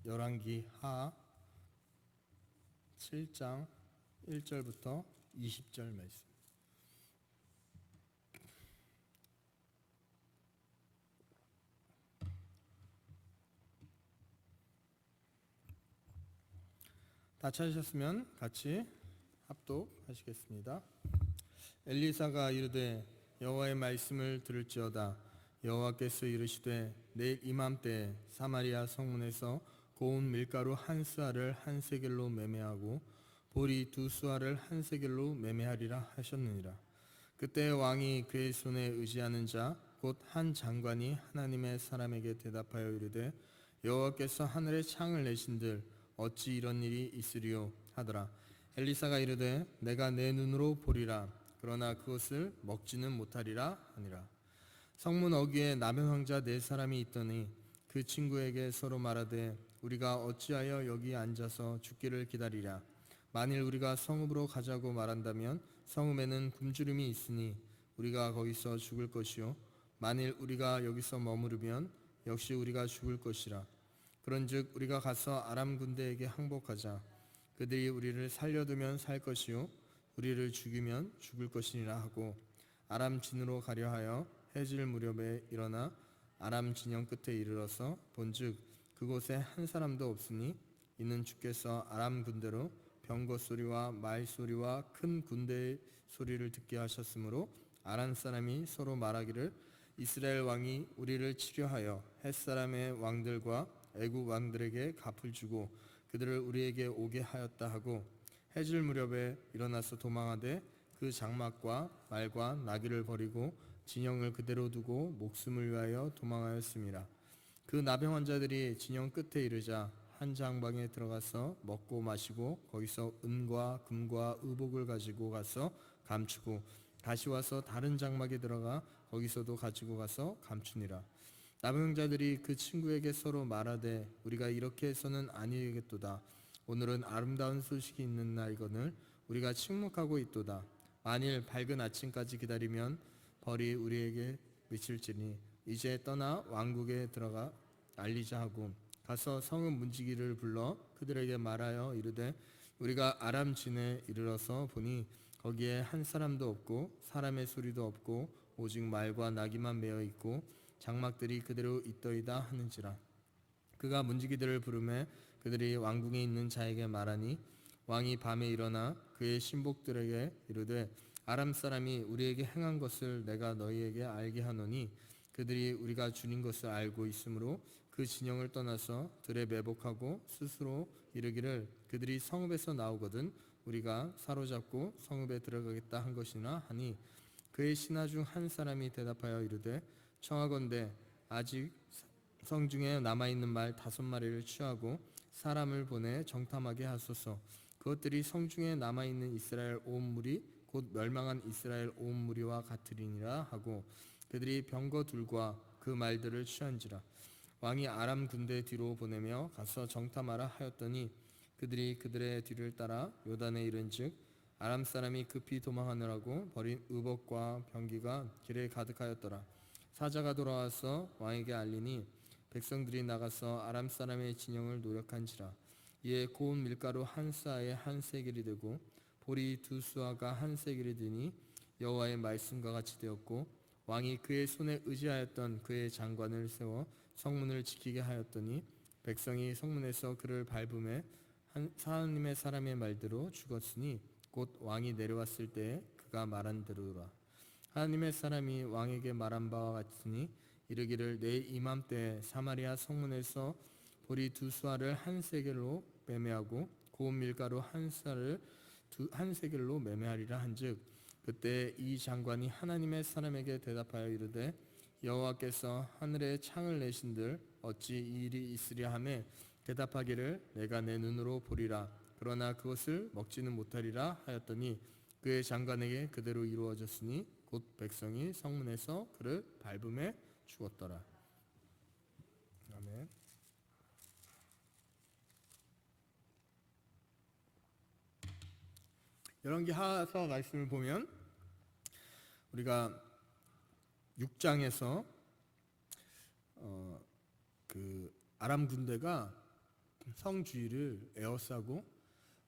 열왕기 하 7장 1절부터 20절 말씀. 다 찾으셨으면 같이 합독하시겠습니다. 엘리사가 이르되 여호와의 말씀을 들을지어다. 여호와께서 이르시되 내일 이맘때에 사마리아 성문에서 고운 밀가루 한 스아를 한 세겔로 매매하고 보리 두 스아를 한 세겔로 매매하리라 하셨느니라. 그때 왕이 그의 손에 의지하는 자 곧 한 장관이 하나님의 사람에게 대답하여 이르되 여호와께서 하늘에 창을 내신들 어찌 이런 일이 있으리요 하더라. 엘리사가 이르되 내가 내 눈으로 보리라. 그러나 그것을 먹지는 못하리라 하니라. 성문 어귀에 나병 환자 네 사람이 있더니 그 친구에게 서로 말하되 우리가 어찌하여 여기 앉아서 죽기를 기다리랴. 만일 우리가 성읍으로 가자고 말한다면 성읍에는 굶주림이 있으니 우리가 거기서 죽을 것이요 만일 우리가 여기서 머무르면 역시 우리가 죽을 것이라. 그런즉 우리가 가서 아람 군대에게 항복하자. 그들이 우리를 살려두면 살 것이요 우리를 죽이면 죽을 것이니라 하고 아람 진으로 가려 하여 해질 무렵에 일어나 아람 진영 끝에 이르러서 본즉 그곳에 한 사람도 없으니 이는 주께서 아람 군대로 병거 소리와 말 소리와 큰 군대의 소리를 듣게 하셨으므로 아람 사람이 서로 말하기를 이스라엘 왕이 우리를 치려하여 햇사람의 왕들과 애국 왕들에게 갚을 주고 그들을 우리에게 오게 하였다 하고 해질 무렵에 일어나서 도망하되 그 장막과 말과 나귀를 버리고 진영을 그대로 두고 목숨을 위하여 도망하였습니다. 그 나병 환자들이 진영 끝에 이르자 한 장방에 들어가서 먹고 마시고 거기서 은과 금과 의복을 가지고 가서 감추고 다시 와서 다른 장막에 들어가 거기서도 가지고 가서 감추니라. 나병자들이 그 친구에게 서로 말하되 우리가 이렇게 해서는 아니겠도다. 오늘은 아름다운 소식이 있는 날이거늘 우리가 침묵하고 있도다. 만일 밝은 아침까지 기다리면 벌이 우리에게 미칠지니 이제 떠나 왕국에 들어가 알리자 하고 가서 성읍 문지기를 불러 그들에게 말하여 이르되 우리가 아람 진에 이르러서 보니 거기에 한 사람도 없고 사람의 소리도 없고 오직 말과 나귀만 메어 있고 장막들이 그대로 있더이다 하는지라. 그가 문지기들을 부르매 그들이 왕궁에 있는 자에게 말하니 왕이 밤에 일어나 그의 신복들에게 이르되 아람 사람이 우리에게 행한 것을 내가 너희에게 알게 하노니 그들이 우리가 주님 것을 알고 있으므로 그 진영을 떠나서 들에 매복하고 스스로 이르기를 그들이 성읍에서 나오거든 우리가 사로잡고 성읍에 들어가겠다 한 것이나 하니 그의 신하 중 한 사람이 대답하여 이르되 청하건대 아직 성중에 남아있는 말 5마리를 취하고 사람을 보내 정탐하게 하소서. 그것들이 성중에 남아있는 이스라엘 온 무리 곧 멸망한 이스라엘 온 무리와 같으리니라 하고 그들이 병거 둘과 그 말들을 취한지라. 왕이 아람 군대 뒤로 보내며 가서 정탐하라 하였더니 그들이 그들의 뒤를 따라 요단에 이른즉 아람 사람이 급히 도망하느라고 버린 의복과 병기가 길에 가득하였더라. 사자가 돌아와서 왕에게 알리니 백성들이 나가서 아람 사람의 진영을 노력한지라. 이에 고운 밀가루 한 스아에 한 세겔이 되고 보리 두 수아가 한 세겔이 되니 여호와의 말씀과 같이 되었고 왕이 그의 손에 의지하였던 그의 장관을 세워 성문을 지키게 하였더니 백성이 성문에서 그를 밟음에 하나님의 사람의 말대로 죽었으니 곧 왕이 내려왔을 때에 그가 말한 대로라. 하나님의 사람이 왕에게 말한 바와 같으니 이르기를 내일 이맘때에 사마리아 성문에서 보리 두 수아를 한 세겔로 매매하고 고운 밀가루 한 스아를 한 세겔로 매매하리라 한즉 그때 이 장관이 하나님의 사람에게 대답하여 이르되 여호와께서 하늘에 창을 내신들 어찌 이 일이 있으랴 하매 대답하기를 내가 내 눈으로 보리라. 그러나 그것을 먹지는 못하리라 하였더니 그의 장관에게 그대로 이루어졌으니 곧 백성이 성문에서 그를 밟음에 죽었더라. 아멘. 열왕기 하서 말씀을 보면 우리가 6장에서 그 아람 군대가 성주위를 에워싸고,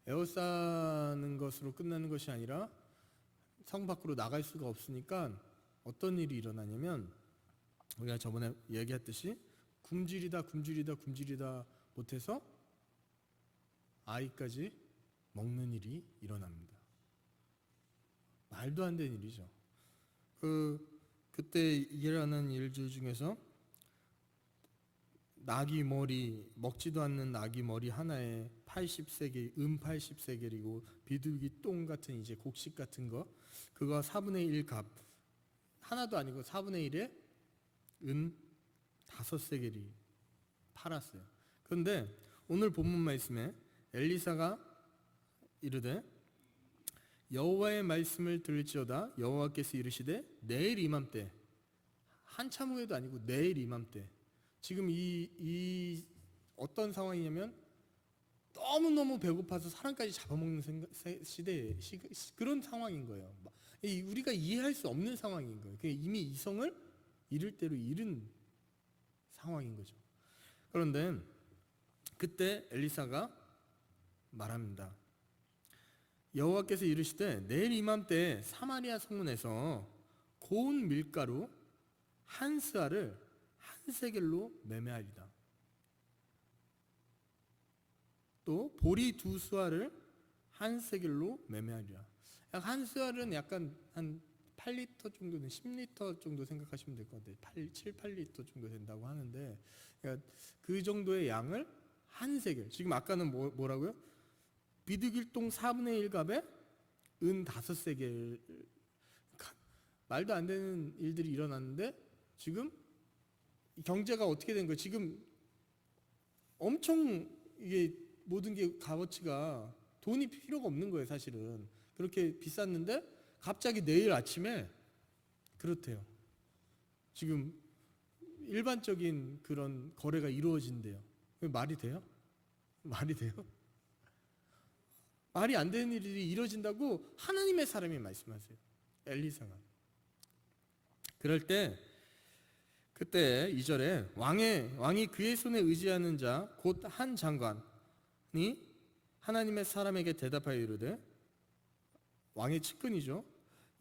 에워싸는 것으로 끝나는 것이 아니라 성 밖으로 나갈 수가 없으니까 어떤 일이 일어나냐면, 우리가 저번에 얘기했듯이 굶주리다 못해서 아이까지 먹는 일이 일어납니다. 말도 안 되는 일이죠. 그때 일어나는 일들 중에서 나귀 머리, 먹지도 않는 나귀 머리 하나에 80세겔, 80세겔이고, 비둘기 똥 같은 이제 곡식 같은 거, 그거 4분의 1 값, 하나도 아니고 4분의 1에 5세겔이 팔았어요. 그런데 오늘 본문 말씀에 엘리사가 이르되 여호와의 말씀을 들을지어다 여호와께서 이르시되 내일 이맘때, 한참 후에도 아니고 내일 이맘때, 지금 이 어떤 상황이냐면 너무너무 배고파서 사람까지 잡아먹는 시대, 그런 상황인 거예요. 우리가 이해할 수 없는 상황인 거예요. 이미 이성을 잃을 대로 잃은 상황인 거죠. 그런데 그때 엘리사가 말합니다. 여호와께서 이르시되 내일 이맘때 사마리아 성문에서 고운 밀가루 한 스아를 한 세겔로 매매하리다. 또 보리 2수아를 한 세겔로 매매하리라. 한 스알은 약간 한 8리터 정도는 10리터 정도 생각하시면 될 것 같아요. 7, 8리터 정도 된다고 하는데, 그러니까 그 정도의 양을 한 세겔. 지금 아까는 뭐라고요? 비두길동 4분의 1 값에 은 5세겔. 말도 안 되는 일들이 일어났는데 지금 경제가 어떻게 된 거예요? 지금 엄청 이게 모든 게 값어치가 돈이 필요가 없는 거예요, 사실은. 그렇게 비쌌는데 갑자기 내일 아침에 그렇대요. 지금 일반적인 그런 거래가 이루어진대요. 말이 돼요? 말이 돼요? 말이 안 되는 일이 이루어진다고 하나님의 사람이 말씀하세요. 엘리사가. 그럴 때 그때 2절에 왕이 그의 손에 의지하는 자 곧 한 장관이 하나님의 사람에게 대답하여 이르되, 왕의 측근이죠.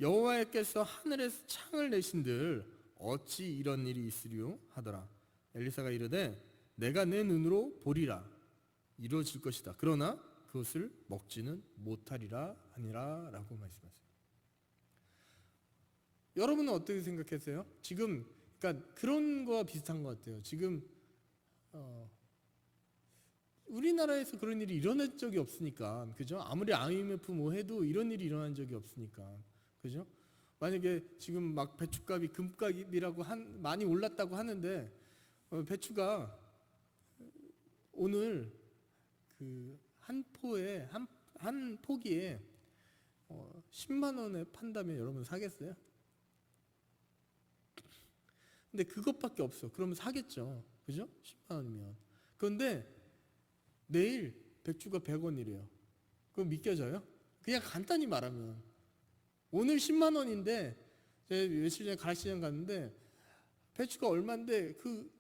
여호와께서 하늘에서 창을 내신들 어찌 이런 일이 있으리요 하더라. 엘리사가 이르되 내가 내 눈으로 보리라. 이루어질 것이다. 그러나 그것을 먹지는 못하리라 하니라 라고 말씀하세요. 여러분은 어떻게 생각하세요? 지금 그러니까 그런 거와 비슷한 것 같아요. 지금 우리나라에서 그런 일이 일어난 적이 없으니까, 그죠? 아무리 IMF 뭐 해도 이런 일이 일어난 적이 없으니까, 그죠? 만약에 지금 막 배추값이 금값이라고 많이 올랐다고 하는데, 배추가 오늘 그 한 포에 한 포기에 10만 원에 판다면 여러분 사겠어요? 근데 그것밖에 없어. 그러면 사겠죠, 그죠? 10만 원이면. 그런데 내일 백주가 100원이래요. 그거 믿겨져요? 그냥 간단히 말하면 오늘 10만 원인데, 제가 며칠 전에 가락시장 갔는데 배추가 얼마인데 그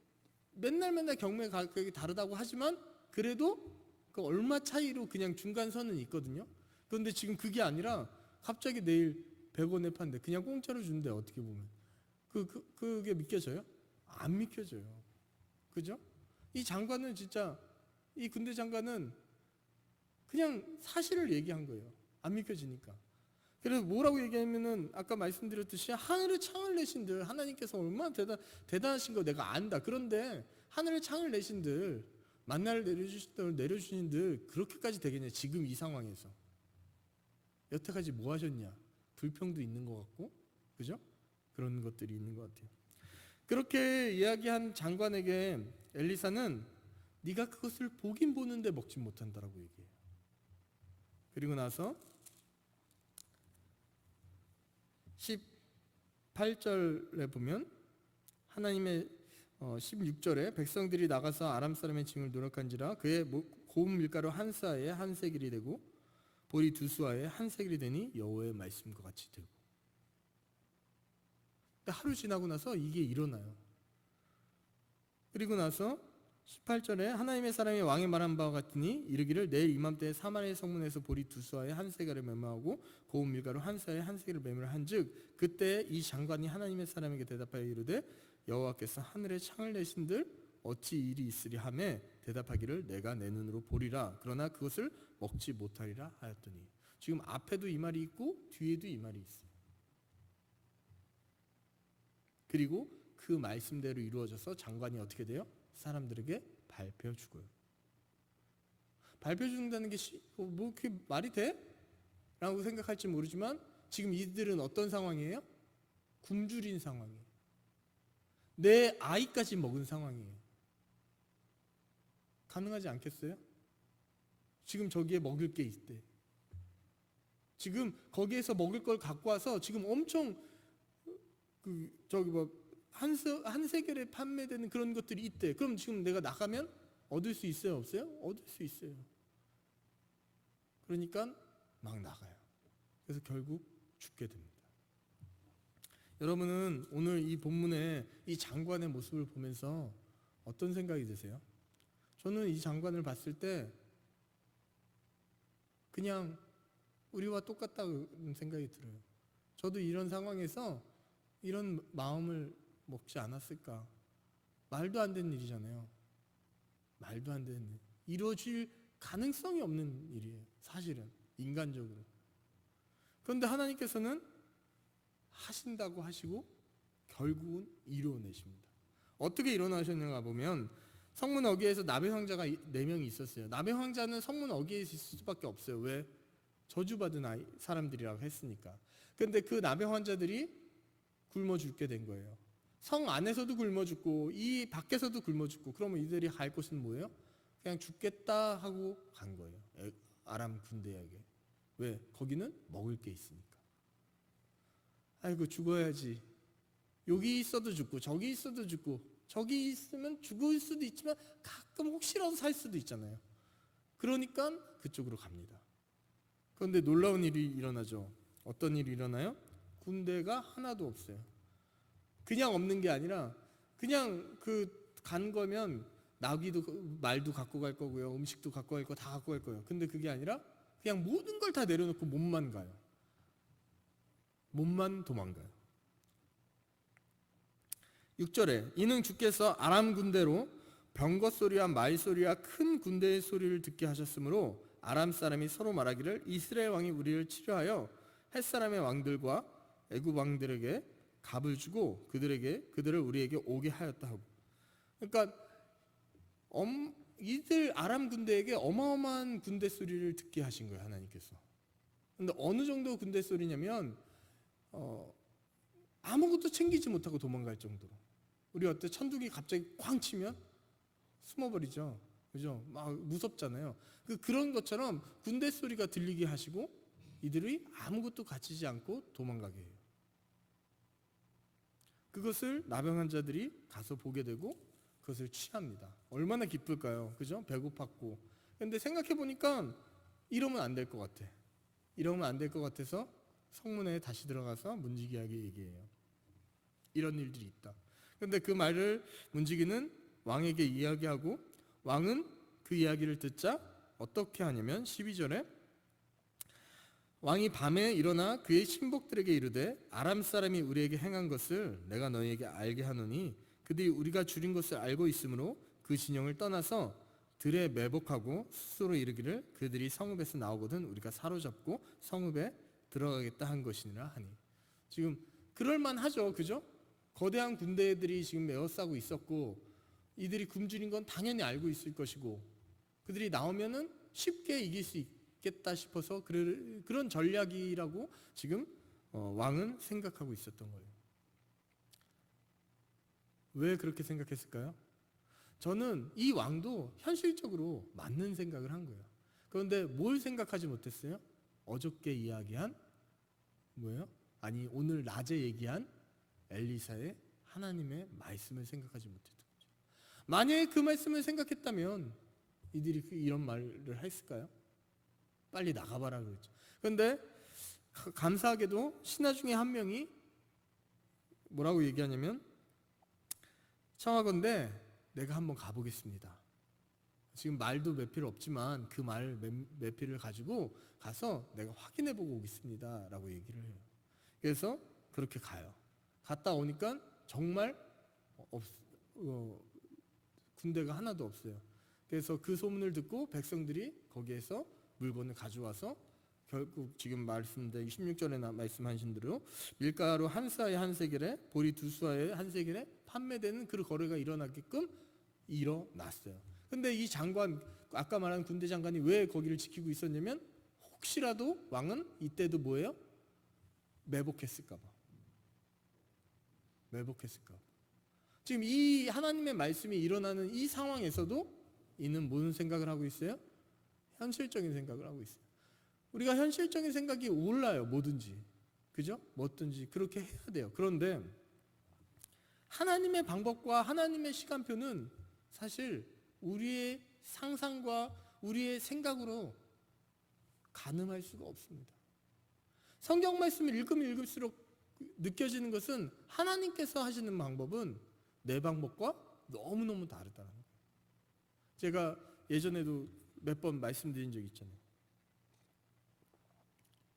맨날 경매 가격이 다르다고 하지만 그래도 그 얼마 차이로 그냥 중간선은 있거든요. 그런데 지금 그게 아니라 갑자기 내일 100원에 판대, 그냥 공짜로 준대. 어떻게 보면 그게 믿겨져요? 안 믿겨져요. 그죠? 이 장관은 진짜, 이 군대 장관은 그냥 사실을 얘기한 거예요. 안 믿겨지니까. 그래서 뭐라고 얘기하면은 아까 말씀드렸듯이 하늘에 창을 내신들, 하나님께서 얼마나 대단하신 거 내가 안다. 그런데 하늘에 창을 내신들, 만나를 내려주신들 그렇게까지 되겠냐? 지금 이 상황에서 여태까지 뭐 하셨냐? 불평도 있는 것 같고, 그죠? 그런 것들이 있는 것 같아요. 그렇게 이야기한 장관에게 엘리사는 네가 그것을 보긴 보는데 먹지 못한다라고 얘기해요. 그리고 나서 18절에 보면 하나님의 16절에 백성들이 나가서 아람 사람의 짐을 노력한지라 그의 고운 밀가루 한 스아에 한 세겔이 되고 보리 2수아에 한 세겔이 되니 여호와의 말씀과 같이 되고. 하루 지나고 나서 이게 일어나요. 그리고 나서 18절에 하나님의 사람이 왕이 말한 바와 같으니 이르기를 내일 이맘때에 사마리아 성문에서 보리 두 수아에 한 세겔을 매매하고 고운 밀가루 한 사에 한 세겔을 매매를 한즉 그때 이 장관이 하나님의 사람에게 대답하여 이르되 여호와께서 하늘에 창을 내신들 어찌 일이 있으리 하매 대답하기를 내가 내 눈으로 보리라 그러나 그것을 먹지 못하리라 하였더니 지금 앞에도 이 말이 있고 뒤에도 이 말이 있어요. 그리고 그 말씀대로 이루어져서 장관이 어떻게 돼요? 사람들에게 발표해 주고요. 발표해 준다는 게 뭐 그게 말이 돼? 라고 생각할지 모르지만 지금 이들은 어떤 상황이에요? 굶주린 상황이에요. 내 아이까지 먹은 상황이에요. 가능하지 않겠어요? 지금 저기에 먹을 게 있대. 지금 거기에서 먹을 걸 갖고 와서 지금 엄청 한 세겔에 판매되는 그런 것들이 있대. 그럼 지금 내가 나가면 얻을 수 있어요? 없어요? 얻을 수 있어요. 그러니까 막 나가요. 그래서 결국 죽게 됩니다. 여러분은 오늘 이 본문의 이 장관의 모습을 보면서 어떤 생각이 드세요? 저는 이 장관을 봤을 때 그냥 우리와 똑같다는 생각이 들어요. 저도 이런 상황에서 이런 마음을 먹지 않았을까? 말도 안 되는 일이잖아요. 말도 안 되는 일. 이루어질 가능성이 없는 일이에요. 사실은 인간적으로. 그런데 하나님께서는 하신다고 하시고 결국은 이루어내십니다. 어떻게 일어나셨는가 보면 성문 어귀에서 나베 황자가 4명이 있었어요. 나베 황자는 성문 어귀에 있을 수밖에 없어요. 왜? 저주받은 사람들이라고 했으니까. 그런데 그 나베 황자들이 굶어 죽게 된 거예요. 성 안에서도 굶어 죽고 이 밖에서도 굶어 죽고 그러면 이들이 갈 곳은 뭐예요? 그냥 죽겠다 하고 간 거예요. 아람 군대에게. 왜? 거기는 먹을 게 있으니까. 아이고 죽어야지. 여기 있어도 죽고 저기 있어도 죽고 저기 있으면 죽을 수도 있지만 가끔 혹시라도 살 수도 있잖아요. 그러니까 그쪽으로 갑니다. 그런데 놀라운 일이 일어나죠. 어떤 일이 일어나요? 군대가 하나도 없어요. 그냥 없는 게 아니라 그냥 간 거면 나귀도 말도 갖고 갈 거고요. 음식도 갖고 갈 거 다 갖고 갈 거예요. 근데 그게 아니라 그냥 모든 걸 다 내려놓고 몸만 가요. 몸만 도망가요. 6절에 이는 주께서 아람 군대로 병거 소리와 말 소리와 큰 군대의 소리를 듣게 하셨으므로 아람 사람이 서로 말하기를 이스라엘 왕이 우리를 치료하여 헷 사람의 왕들과 애굽 왕들에게 값을 주고 그들을 우리에게 오게 하였다 하고. 그러니까 이들 아람 군대에게 어마어마한 군대 소리를 듣게 하신 거예요, 하나님께서. 근데 어느 정도 군대 소리냐면 아무것도 챙기지 못하고 도망갈 정도로. 우리 어때? 천둥이 갑자기 쾅 치면 숨어버리죠. 그죠? 막 무섭잖아요. 그런 것처럼 군대 소리가 들리게 하시고 이들이 아무것도 갖추지 않고 도망가게 해요. 그것을 나병한 자들이 가서 보게 되고 그것을 취합니다. 얼마나 기쁠까요? 그죠? 배고팠고. 근데 생각해 보니까 이러면 안 될 것 같아. 이러면 안 될 것 같아서 성문에 다시 들어가서 문지기에게 얘기해요. 이런 일들이 있다. 그런데 그 말을 문지기는 왕에게 이야기하고 왕은 그 이야기를 듣자 어떻게 하냐면 12절에 왕이 밤에 일어나 그의 신복들에게 이르되 아람 사람이 우리에게 행한 것을 내가 너희에게 알게 하노니 그들이 우리가 줄인 것을 알고 있으므로 그 진영을 떠나서 들에 매복하고 스스로 이르기를 그들이 성읍에서 나오거든 우리가 사로잡고 성읍에 들어가겠다 한 것이니라 하니. 지금 그럴만하죠, 그죠? 거대한 군대들이 지금 에워싸고 있었고 이들이 굶주린 건 당연히 알고 있을 것이고 그들이 나오면은 쉽게 이길 수 있겠다 싶어서 그런 전략이라고 지금 왕은 생각하고 있었던 거예요. 왜 그렇게 생각했을까요? 저는 이 왕도 현실적으로 맞는 생각을 한 거예요. 그런데 뭘 생각하지 못했어요? 어저께 이야기한 뭐예요? 아니 오늘 낮에 얘기한 엘리사의 하나님의 말씀을 생각하지 못했던 거죠. 만약에 그 말씀을 생각했다면 이들이 이런 말을 했을까요? 빨리 나가봐라 그랬죠. 그런데 감사하게도 신하 중에 한 명이 뭐라고 얘기하냐면 청하건대 내가 한번 가보겠습니다. 지금 말도 몇 필요 없지만 그 말 몇 필을 가지고 가서 내가 확인해보고 오겠습니다 라고 얘기를 해요. 그래서 그렇게 가요. 갔다 오니까 정말 군대가 하나도 없어요. 그래서 그 소문을 듣고 백성들이 거기에서 물건을 가져와서 결국 지금 말씀드린 16절에 말씀하신 대로 밀가루 한 수아에 한 세겔에 보리 두 수아에 한 세겔에 판매되는 그 거래가 일어나게끔 일어났어요. 근데 이 장관, 아까 말한 군대 장관이 왜 거기를 지키고 있었냐면 혹시라도 왕은 이때도 뭐예요? 매복했을까 봐. 지금 이 하나님의 말씀이 일어나는 이 상황에서도 이는 무슨 생각을 하고 있어요? 현실적인 생각을 하고 있어요. 우리가 현실적인 생각이 올라요. 뭐든지. 그죠? 뭐든지 그렇게 해야 돼요. 그런데 하나님의 방법과 하나님의 시간표는 사실 우리의 상상과 우리의 생각으로 가늠할 수가 없습니다. 성경 말씀을 읽으면 읽을수록 느껴지는 것은 하나님께서 하시는 방법은 내 방법과 너무너무 다르다는 거예요. 제가 예전에도 몇 번 말씀드린 적이 있잖아요.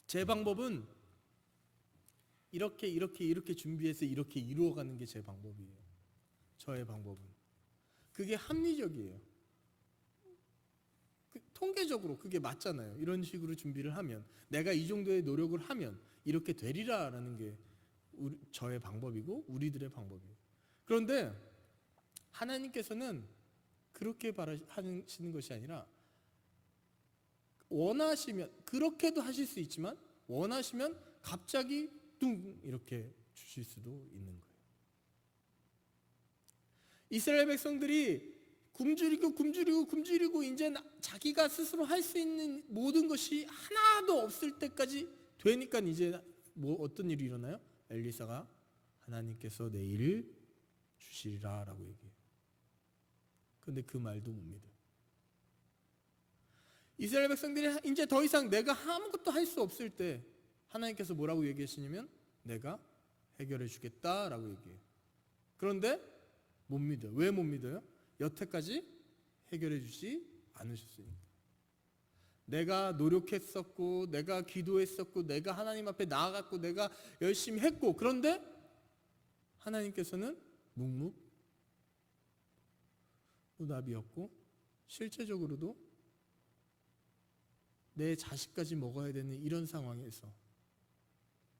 제 방법은 이렇게 준비해서 이렇게 이루어가는 게 제 방법이에요. 저의 방법은. 그게 합리적이에요. 통계적으로 그게 맞잖아요. 이런 식으로 준비를 하면 내가 이 정도의 노력을 하면 이렇게 되리라라는 게 저의 방법이고 우리들의 방법이에요. 그런데 하나님께서는 그렇게 하시는 것이 아니라 원하시면 그렇게도 하실 수 있지만 원하시면 갑자기 뚱 이렇게 주실 수도 있는 거예요. 이스라엘 백성들이 굶주리고 이제 자기가 스스로 할 수 있는 모든 것이 하나도 없을 때까지 되니까 이제 어떤 일이 일어나요? 엘리사가 하나님께서 내일 주시리라 라고 얘기해요. 그런데 그 말도 못 믿어요. 이스라엘 백성들이 이제 더 이상 내가 아무것도 할 수 없을 때 하나님께서 뭐라고 얘기하시냐면 내가 해결해 주겠다라고 얘기해요. 그런데 못 믿어요. 왜 못 믿어요? 여태까지 해결해 주지 않으셨으니까. 내가 노력했었고 내가 기도했었고 내가 하나님 앞에 나아갔고 내가 열심히 했고 그런데 하나님께서는 묵묵부답이었고 실제적으로도 내 자식까지 먹어야 되는 이런 상황에서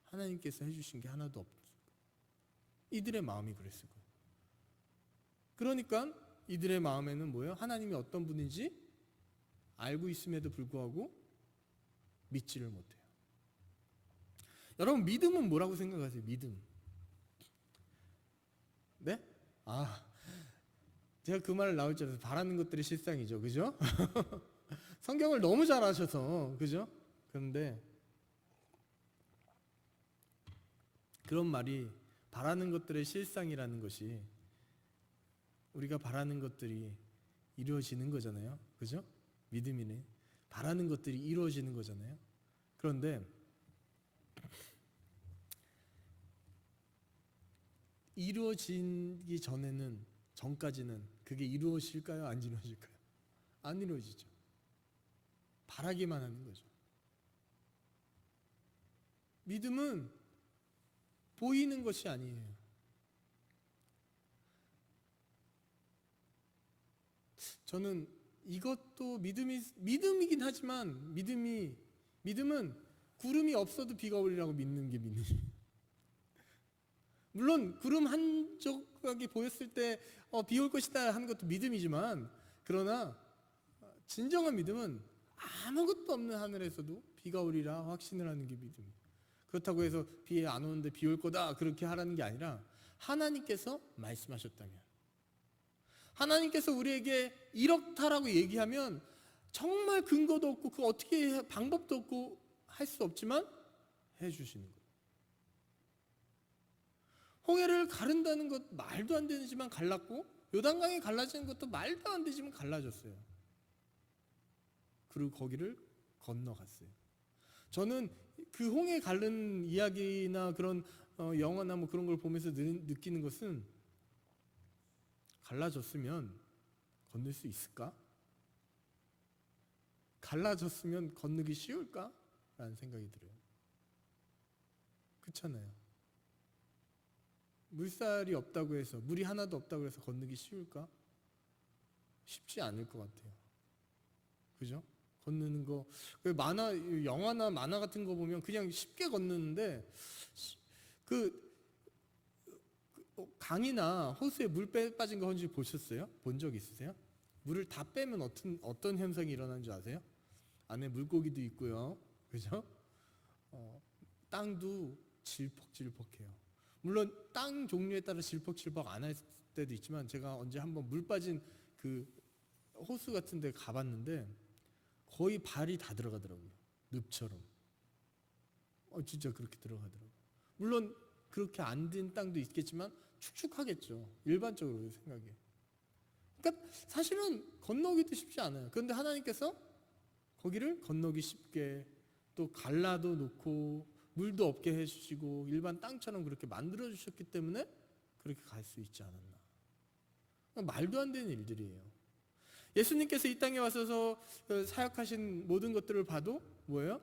하나님께서 해주신 게 하나도 없어요. 이들의 마음이 그랬을 거예요. 그러니까 이들의 마음에는 뭐예요? 하나님이 어떤 분인지 알고 있음에도 불구하고 믿지를 못해요. 여러분 믿음은 뭐라고 생각하세요? 믿음. 네? 제가 그 말을 나올 줄 알아서 바라는 것들이 실상이죠. 그죠? 성경을 너무 잘 아셔서 그죠? 그런데 그런 말이 바라는 것들의 실상이라는 것이 우리가 바라는 것들이 이루어지는 거잖아요. 그죠? 믿음이네. 바라는 것들이 이루어지는 거잖아요. 그런데 이루어지기 전까지는 그게 이루어질까요? 안 이루어질까요? 안 이루어지죠. 바라기만 하는 거죠. 믿음은 보이는 것이 아니에요. 저는 이것도 믿음이긴 하지만 믿음은 구름이 없어도 비가 오리라고 믿는 게 믿음이에요. 물론 구름 한 조각이 보였을 때 비 올 것이다 하는 것도 믿음이지만 그러나 진정한 믿음은 아무것도 없는 하늘에서도 비가 오리라 확신을 하는 게 믿음이에요. 그렇다고 해서 비 안 오는데 비 올 거다 그렇게 하라는 게 아니라 하나님께서 말씀하셨다면 하나님께서 우리에게 이렇다라고 얘기하면 정말 근거도 없고 그 어떻게 방법도 없고 할 수 없지만 해주시는 거예요. 홍해를 가른다는 것 말도 안 되지만 갈랐고 요단강이 갈라지는 것도 말도 안 되지만 갈라졌어요. 그리고 거기를 건너갔어요. 저는 그 홍해 가른 이야기나 그런 영화나 뭐 그런 걸 보면서 느끼는 것은 갈라졌으면 건널 수 있을까? 갈라졌으면 건너기 쉬울까? 라는 생각이 들어요. 그렇잖아요. 물살이 없다고 해서, 물이 하나도 없다고 해서 건너기 쉬울까? 쉽지 않을 것 같아요. 그죠? 건너는 거, 만화, 영화나 만화 같은 거 보면 그냥 쉽게 건너는데, 강이나 호수에 물 빠진 거 혹시 보셨어요? 본 적 있으세요? 물을 다 빼면 어떤 현상이 일어나는 줄 아세요? 안에 물고기도 있고요. 그죠? 땅도 질퍽질퍽해요. 물론 땅 종류에 따라 질퍽질퍽 안 할 때도 있지만, 제가 언제 한번 물 빠진 그 호수 같은 데 가봤는데 거의 발이 다 들어가더라고요. 늪처럼. 진짜 그렇게 들어가더라고요. 물론 그렇게 안 된 땅도 있겠지만 축축하겠죠. 일반적으로 생각해. 그러니까 사실은 건너기도 쉽지 않아요. 그런데 하나님께서 거기를 건너기 쉽게, 또 갈라도 놓고 물도 없게 해주시고 일반 땅처럼 그렇게 만들어 주셨기 때문에 그렇게 갈 수 있지 않았나. 그러니까 말도 안 되는 일들이에요. 예수님께서 이 땅에 와서 사역하신 모든 것들을 봐도 뭐예요?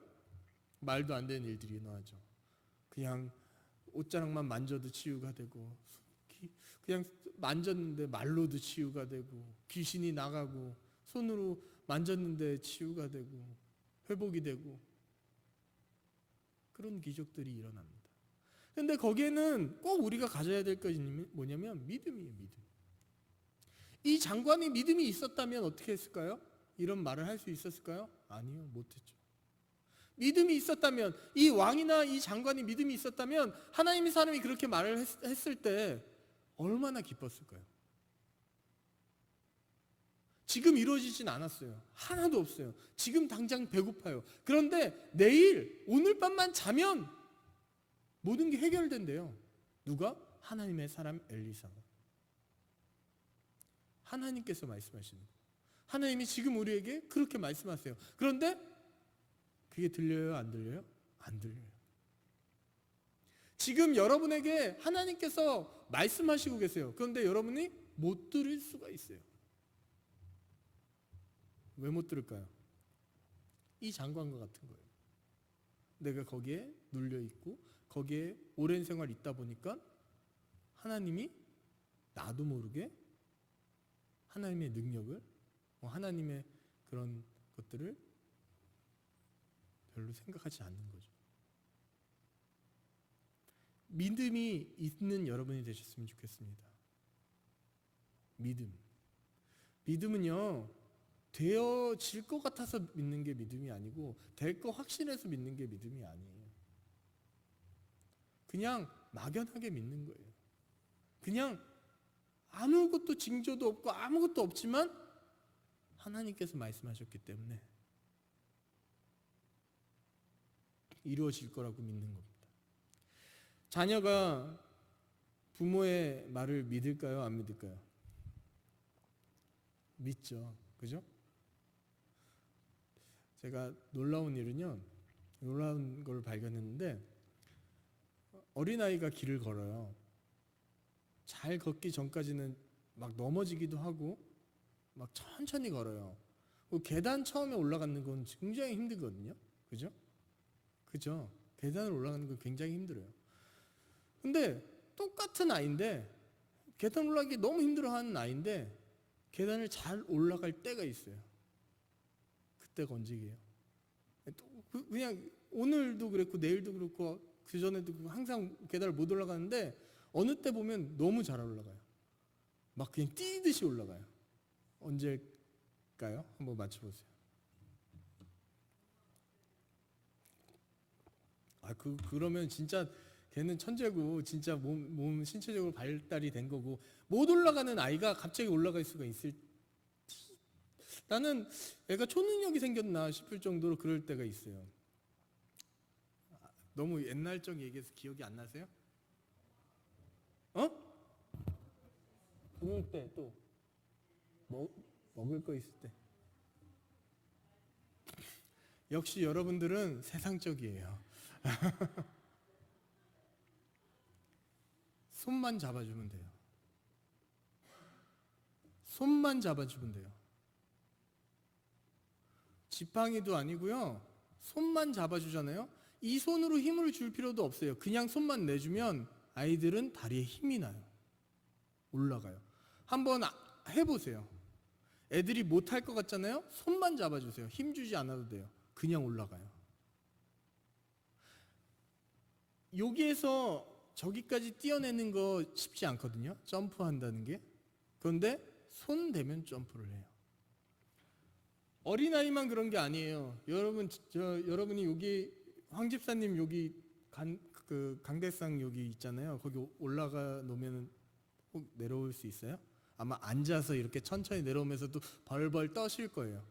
말도 안 되는 일들이 나죠. 그냥 옷자락만 만져도 치유가 되고, 그냥 만졌는데 말로도 치유가 되고, 귀신이 나가고, 손으로 만졌는데 치유가 되고 회복이 되고, 그런 기적들이 일어납니다. 그런데 거기에는 꼭 우리가 가져야 될 것이 뭐냐면 믿음이에요. 믿음. 이 장관이 믿음이 있었다면 어떻게 했을까요? 이런 말을 할 수 있었을까요? 아니요, 못했죠. 믿음이 있었다면, 이 왕이나 이 장관이 믿음이 있었다면 하나님의 사람이 그렇게 말을 했을 때 얼마나 기뻤을까요? 지금 이루어지진 않았어요. 하나도 없어요. 지금 당장 배고파요. 그런데 내일, 오늘 밤만 자면 모든 게 해결된대요. 누가? 하나님의 사람 엘리사가. 하나님께서 말씀하시는 거예요. 하나님이 지금 우리에게 그렇게 말씀하세요. 그런데 그게 들려요? 안 들려요? 안 들려요. 지금 여러분에게 하나님께서 말씀하시고 계세요. 그런데 여러분이 못 들을 수가 있어요. 왜 못 들을까요? 이 장관과 같은 거예요. 내가 거기에 눌려 있고 거기에 오랜 생활 있다 보니까 하나님이 나도 모르게 하나님의 능력을, 하나님의 그런 것들을 별로 생각하지 않는 거죠. 믿음이 있는 여러분이 되셨으면 좋겠습니다. 믿음은요, 되어질 것 같아서 믿는 게 믿음이 아니고 될 거 확신해서 믿는 게 믿음이 아니에요. 그냥 막연하게 믿는 거예요. 그냥 아무것도 징조도 없고 아무것도 없지만 하나님께서 말씀하셨기 때문에 이루어질 거라고 믿는 겁니다. 자녀가 부모의 말을 믿을까요? 안 믿을까요? 믿죠. 그죠? 제가 놀라운 걸 발견했는데, 어린아이가 길을 걸어요. 잘 걷기 전까지는 막 넘어지기도 하고 막 천천히 걸어요. 계단 처음에 올라가는 건 굉장히 힘들거든요. 그죠? 그죠? 계단을 올라가는 건 굉장히 힘들어요. 근데 똑같은 아이인데, 계단 올라가기 너무 힘들어하는 아이인데 계단을 잘 올라갈 때가 있어요. 그때가 언제예요? 그냥 오늘도 그랬고 내일도 그렇고 그전에도 항상 계단을 못 올라가는데 어느 때 보면 너무 잘 올라가요. 막 그냥 뛰듯이 올라가요. 언제일까요? 한번 맞춰보세요. 그러면 진짜 걔는 천재고 진짜 몸 신체적으로 발달이 된 거고, 못 올라가는 아이가 갑자기 올라갈 수가 있을, 나는 애가 초능력이 생겼나 싶을 정도로 그럴 때가 있어요. 너무 옛날적 얘기해서 기억이 안 나세요? 그럴 때 또 먹을 거 있을 때. 역시 여러분들은 세상적이에요. 손만 잡아주면 돼요. 손만 잡아주면 돼요. 지팡이도 아니고요. 손만 잡아주잖아요. 이 손으로 힘을 줄 필요도 없어요. 그냥 손만 내주면 아이들은 다리에 힘이 나요. 올라가요. 한번 해보세요. 애들이 못할 것 같잖아요. 손만 잡아주세요. 힘 주지 않아도 돼요. 그냥 올라가요. 여기에서 저기까지 뛰어내는 거 쉽지 않거든요. 점프한다는 게. 그런데 손 대면 점프를 해요. 어린아이만 그런 게 아니에요. 여러분이 여기 황 집사님 여기 강대상 여기 있잖아요. 거기 올라가 놓으면 꼭 내려올 수 있어요? 아마 앉아서 이렇게 천천히 내려오면서도 벌벌 떠실 거예요.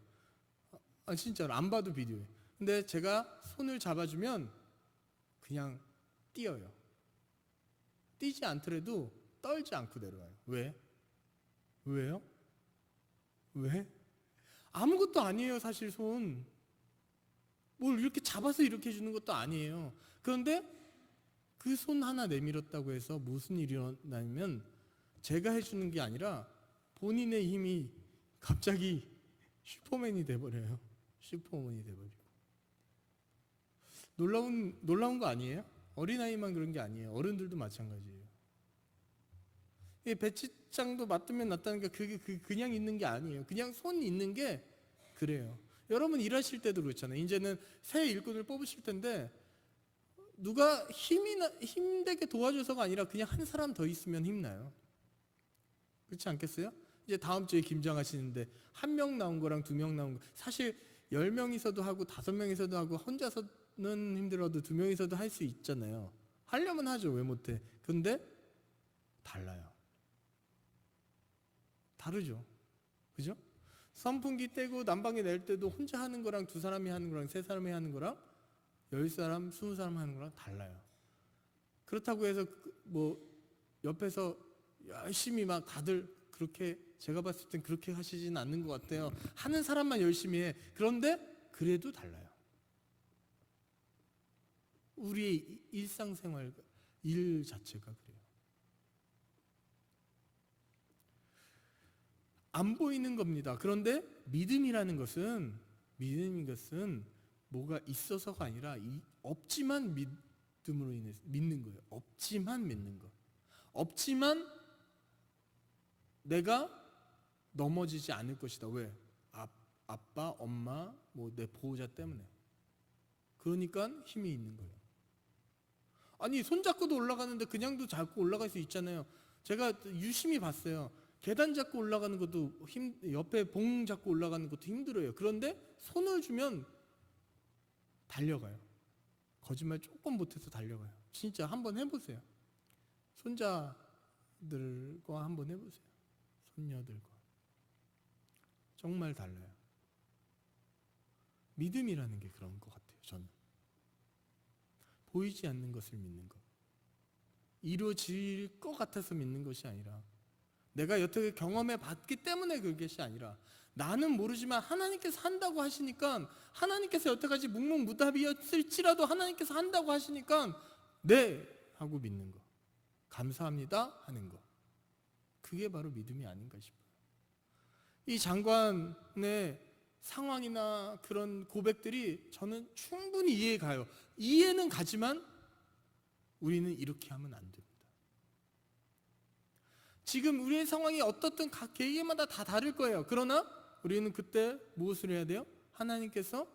진짜로 안 봐도 비디오예요. 근데 제가 손을 잡아주면 그냥 뛰어요. 뛰지 않더라도 떨지 않고 내려와요. 왜? 왜요? 왜? 아무것도 아니에요. 사실 손 뭘 이렇게 잡아서 이렇게 해주는 것도 아니에요. 그런데 그 손 하나 내밀었다고 해서 무슨 일이 일어나면 제가 해주는 게 아니라 본인의 힘이 갑자기 슈퍼맨이 돼버려요. 슈퍼맨이 돼버리고. 놀라운 거 아니에요? 어린아이만 그런 게 아니에요. 어른들도 마찬가지예요. 이 배치장도 맞으면 낫다는 게 그게 그냥 있는 게 아니에요. 그냥 손 있는 게 그래요. 여러분 일하실 때도 그렇잖아요. 이제는 새 일꾼을 뽑으실 텐데 누가 힘되게 도와줘서가 아니라 그냥 한 사람 더 있으면 힘나요. 그렇지 않겠어요? 이제 다음 주에 김장하시는데 한 명 나온 거랑 2명 나온 거 사실 10명이서도 하고 5명이서도 하고 혼자서는 힘들어도 2명이서도 할 수 있잖아요. 하려면 하죠. 왜 못해? 근데 달라요. 다르죠. 그죠? 선풍기 떼고 난방에 낼 때도 혼자 하는 거랑 2사람이 하는 거랑 3사람이 하는 거랑 10사람, 20사람 하는 거랑 달라요. 그렇다고 해서 뭐 옆에서 열심히 막 다들 그렇게 제가 봤을 땐 그렇게 하시진 않는 것 같아요. 하는 사람만 열심히 해. 그런데 그래도 달라요. 우리의 일상생활, 일 자체가 그래요. 안 보이는 겁니다. 그런데 믿음이라는 것은 뭐가 있어서가 아니라 없지만 믿음으로 인해서 믿는 거예요. 없지만 믿는 거. 없지만 내가 넘어지지 않을 것이다. 왜? 아빠, 엄마, 뭐 내 보호자 때문에. 그러니까 힘이 있는 거예요. 아니 손잡고도 올라가는데 그냥도 잡고 올라갈 수 있잖아요. 제가 유심히 봤어요. 계단 잡고 올라가는 것도 옆에 봉 잡고 올라가는 것도 힘들어요. 그런데 손을 주면 달려가요. 거짓말 조금 못해서 달려가요. 진짜 한번 해보세요. 손자들과 한번 해보세요. 손녀들과. 정말 달라요. 믿음이라는 게 그런 것 같아요. 저는. 보이지 않는 것을 믿는 것. 이루어질 것 같아서 믿는 것이 아니라 내가 여태까지 경험해 봤기 때문에 그것이 아니라 나는 모르지만 하나님께서 한다고 하시니까 하나님께서 여태까지 묵묵무답이었을지라도 하나님께서 한다고 하시니까 네 하고 믿는 거. 감사합니다 하는 거. 그게 바로 믿음이 아닌가 싶어요. 이 장관의 상황이나 그런 고백들이 저는 충분히 이해 가요. 이해는 가지만 우리는 이렇게 하면 안 됩니다. 지금 우리의 상황이 어떻든 각 개개인마다 다 다를 거예요. 그러나 우리는 그때 무엇을 해야 돼요? 하나님께서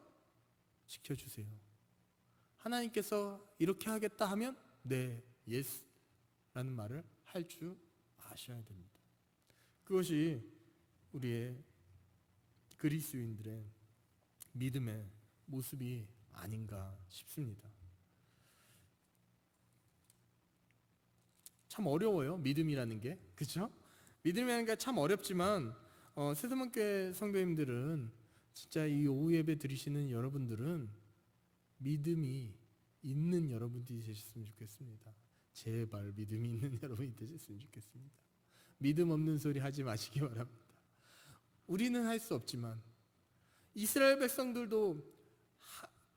지켜주세요. 하나님께서 이렇게 하겠다 하면 네, 예스 라는 말을 할 줄 아셔야 됩니다. 그것이 우리의 그리스도인들의 믿음의 모습이 아닌가 싶습니다. 참 어려워요. 믿음이라는 게. 그렇죠? 믿음이라는 게 참 어렵지만 새서문교회 성도님들은 진짜 이 오후 예배 드리시는 여러분들은 믿음이 있는 여러분들이 되셨으면 좋겠습니다. 제발 믿음이 있는 여러분이 되셨으면 좋겠습니다. 믿음 없는 소리 하지 마시기 바랍니다. 우리는 할 수 없지만 이스라엘 백성들도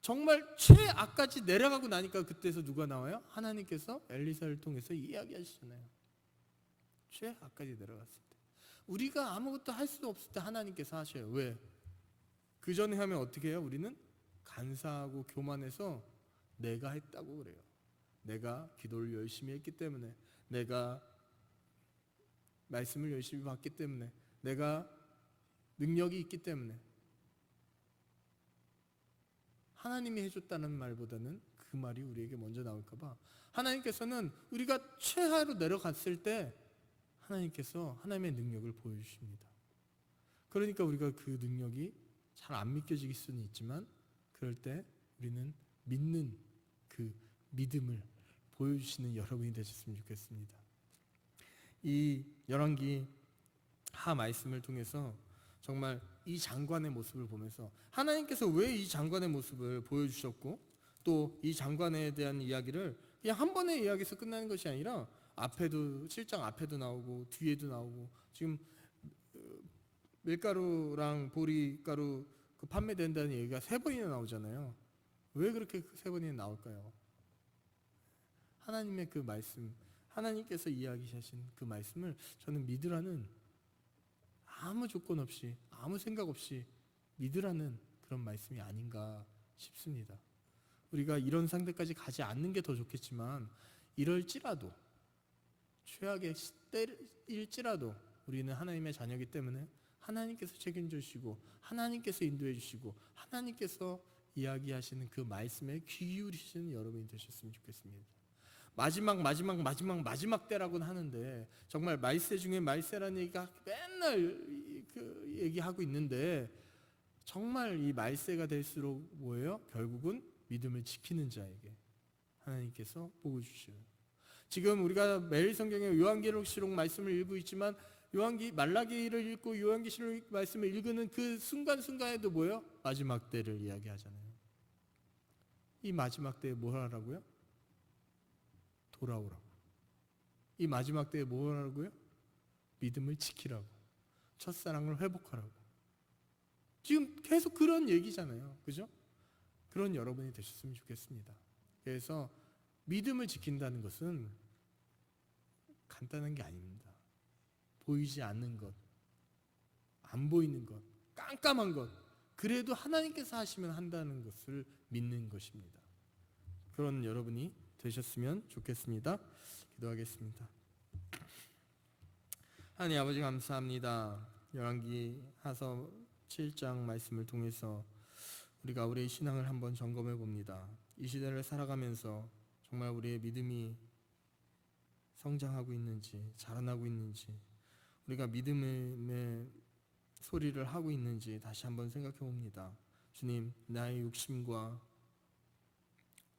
정말 최악까지 내려가고 나니까 그때서 누가 나와요? 하나님께서 엘리사를 통해서 이야기하시잖아요. 최악까지 내려갔을 때 우리가 아무것도 할 수 없을 때 하나님께서 하셔요. 왜? 그 전에 하면 어떻게 해요? 우리는 간사하고 교만해서 내가 했다고 그래요. 내가 기도를 열심히 했기 때문에, 내가 말씀을 열심히 받기 때문에, 내가 능력이 있기 때문에. 하나님이 해줬다는 말보다는 그 말이 우리에게 먼저 나올까 봐 하나님께서는 우리가 최하로 내려갔을 때 하나님께서 하나님의 능력을 보여주십니다. 그러니까 우리가 그 능력이 잘 안 믿겨질 수는 있지만 그럴 때 우리는 믿는 그 믿음을 보여주시는 여러분이 되셨으면 좋겠습니다. 이 열왕기 하 말씀을 통해서 정말 이 장관의 모습을 보면서 하나님께서 왜 이 장관의 모습을 보여주셨고 또 이 장관에 대한 이야기를 그냥 한 번의 이야기에서 끝나는 것이 아니라 앞에도 7장 앞에도 나오고 뒤에도 나오고 지금 밀가루랑 보리가루 그 판매된다는 얘기가 3번이나 나오잖아요. 왜 그렇게 3번이나 나올까요? 하나님의 그 말씀, 하나님께서 이야기하신 그 말씀을 저는 믿으라는, 아무 조건 없이 아무 생각 없이 믿으라는 그런 말씀이 아닌가 싶습니다. 우리가 이런 상태까지 가지 않는 게 더 좋겠지만 이럴지라도, 최악의 때일지라도 우리는 하나님의 자녀이기 때문에 하나님께서 책임져 주시고 하나님께서 인도해 주시고 하나님께서 이야기하시는 그 말씀에 귀 기울이시는 여러분이 되셨으면 좋겠습니다. 마지막 때라고는 하는데 정말 말세 중에 말세라는 얘기가 맨날 그 얘기하고 있는데 정말 이 말세가 될수록 뭐예요? 결국은 믿음을 지키는 자에게 하나님께서 복을 주셔요. 지금 우리가 매일 성경에 요한계시록 말씀을 읽고 있지만 말라기를 읽고 요한계시록 말씀을 읽는 그 순간순간에도 뭐예요? 마지막 때를 이야기하잖아요. 이 마지막 때에 뭘 하라고요? 돌아오라고. 이 마지막 때에 뭘 하라고요? 믿음을 지키라고. 첫사랑을 회복하라고. 지금 계속 그런 얘기잖아요. 그죠? 그런 여러분이 되셨으면 좋겠습니다. 그래서 믿음을 지킨다는 것은 간단한 게 아닙니다. 보이지 않는 것, 안 보이는 것, 깜깜한 것, 그래도 하나님께서 하시면 한다는 것을 믿는 것입니다. 그런 여러분이 되셨으면 좋겠습니다. 기도하겠습니다. 하나님 아버지 감사합니다. 열왕기 하서 7장 말씀을 통해서 우리가 우리의 신앙을 한번 점검해 봅니다. 이 시대를 살아가면서 정말 우리의 믿음이 성장하고 있는지 자라나고 있는지 우리가 믿음의 소리를 하고 있는지 다시 한번 생각해 봅니다. 주님, 나의 욕심과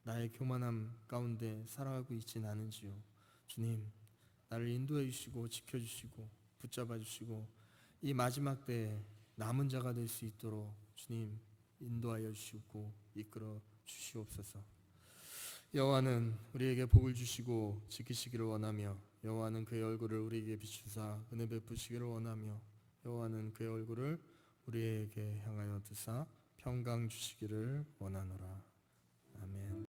나의 교만함 가운데 살아가고 있지는 않은지요. 주님, 나를 인도해 주시고 지켜주시고 붙잡아 주시고 이 마지막 때에 남은 자가 될 수 있도록 주님 인도하여 주시고 이끌어 주시옵소서. 여호와는 우리에게 복을 주시고 지키시기를 원하며 여호와는 그의 얼굴을 우리에게 비추사 은혜 베푸시기를 원하며 여호와는 그의 얼굴을 우리에게 향하여 드사 평강 주시기를 원하노라. 아멘.